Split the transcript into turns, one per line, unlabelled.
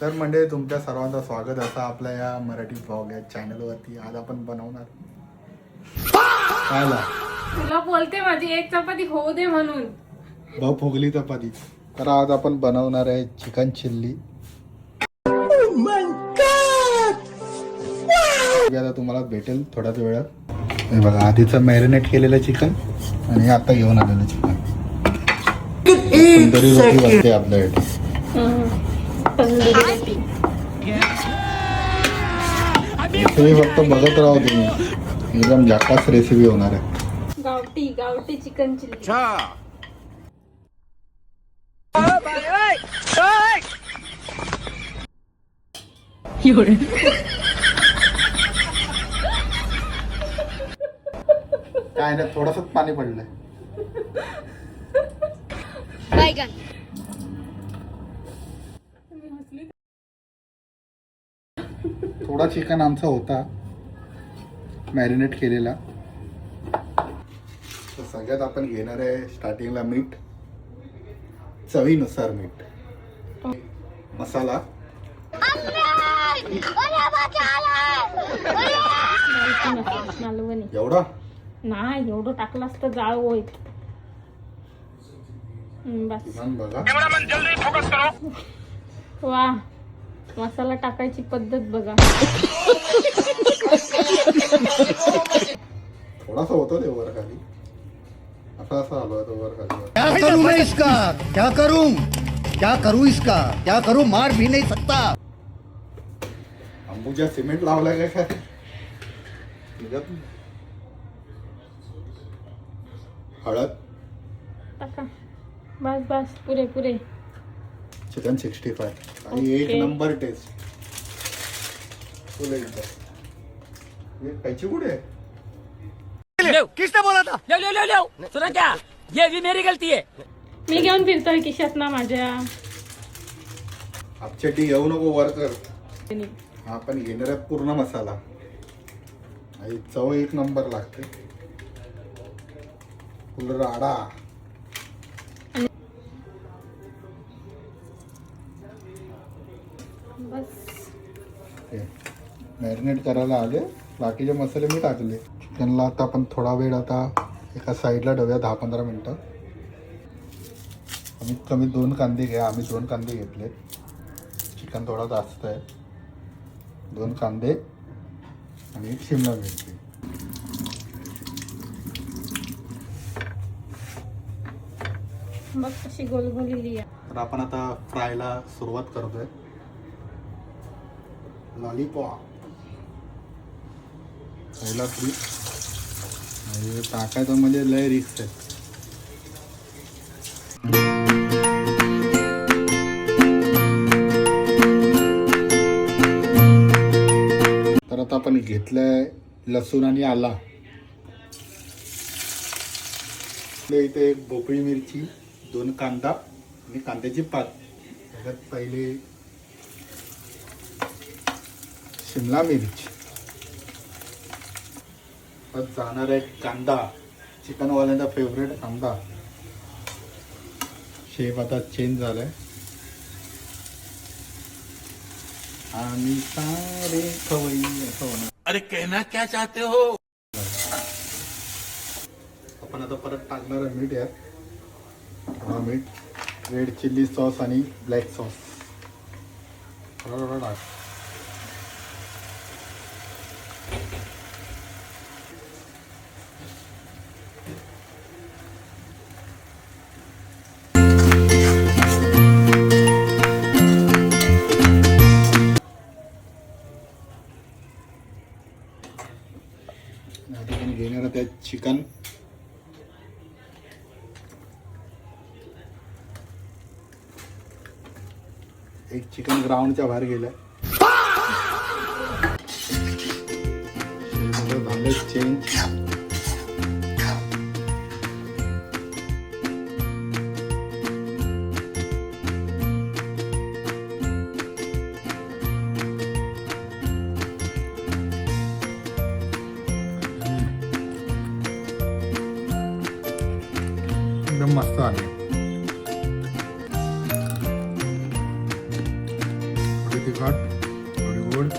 तर म्हणजे तुमच्या सर्वांचं स्वागत असं आपल्या या मराठी ब्लॉग या चॅनलवरती. आज आपण बनवणार काय
तुला बोलते माझी एक चपाती होऊ दे म्हणून
भाऊ फुगली चपाती. तर आज आपण बनवणार आहे चिकन चिल्ली. आता तुम्हाला भेटेल थोड्याच वेळात. हे बघा आधीचं मॅरिनेट केलेलं चिकन आणि आता घेऊन आलेलं चिकन. तंदुरी रोटी बनते आपल्याकडे. हे फक्त बघत राहू तुम्ही, एकदम झकास रेसिपी होणार आहे.
गावठी गावठी चिकन चिल्ली.
काय नाही, थोडस पाणी पडलंय. थोडा चिकन आमचा होता मॅरिनेट केलेला. तर सगळ्यात आपण घेणार आहे स्टार्टिंगला मीठ, चवीनुसार मीठ, मसाला, एवढा
नाही एवढं टाकलं असतं जाळ होईल. बस
किमान बघा.
वा मसाला टाकायची पद्धत बघा.
थोडासा होतो ते वर खाली, असा असा आलो तो वर खाली.
क्या करूं मैं इसका, क्या करूं, क्या करूं इसका, क्या करूं, मार भी नहीं सकता.
अंबुजा सिमेंट लावलाय काय निघत. हळद
टाका बस बस पुरे पुरे.
चिकन 65 आणि एक
ओके.
Number taste. फुल एकदम. हे कैची कुठे आहे?
किसने बोला था?
लो सुना क्या, ये भी मेरी गलती है.
मी घेऊन फिरतोय खिशात ना माझ्या.
आपचटी घेऊ नको वर कर. आपण घेणार आहे पूर्ण मसाला आणि चव एक नंबर लागते. फुल राडा.
बस
मॅरिनेट करायला आले. बाकीचे मसाले मी टाकले. चिकनला आता आपण थोडा वेळ आता एका साईडला ठेवूया 10-15 मिनटं. कमीत कमी 2 कांदे घ्या. आम्ही 2 कांदे घेतले. चिकन थोडा जास्त आहे. 2 कांदे आणि 1 शिमला मिरची.
बघ कशी गोलगोलेली आहे.
तर आपण आता फ्रायला सुरुवात करतोय. लॉलीपॉप पहिला फ्री आणि टाकायचं म्हणजे लय रिक्स आहे. तर आता आपण घेतलंय लसूण आणि आला. इथे 1 भोपळी मिरची, 2 कांदा आणि कांद्याची पात. त्याच्यात पहिले शिमला मिरची. जाणार आहे कांदा, चिकनवाल्यांचा फेवरेट कांदा. शेप आता चेंज झालाय आणि सारे खवई असं होणार.
अरे कहना क्या चाहते हो.
आपण आता परत टाकणार आहे मीठ यात. थोडा मीठ, रेड चिल्ली सॉस आणि ब्लॅक सॉस थोडा टाक. घेणार त्यात चिकन. एक चिकन ग्राउंडच्या बाहेर गेलंय. झालं चेंज. एकदम मस्त आले. तिखट थोडी गोड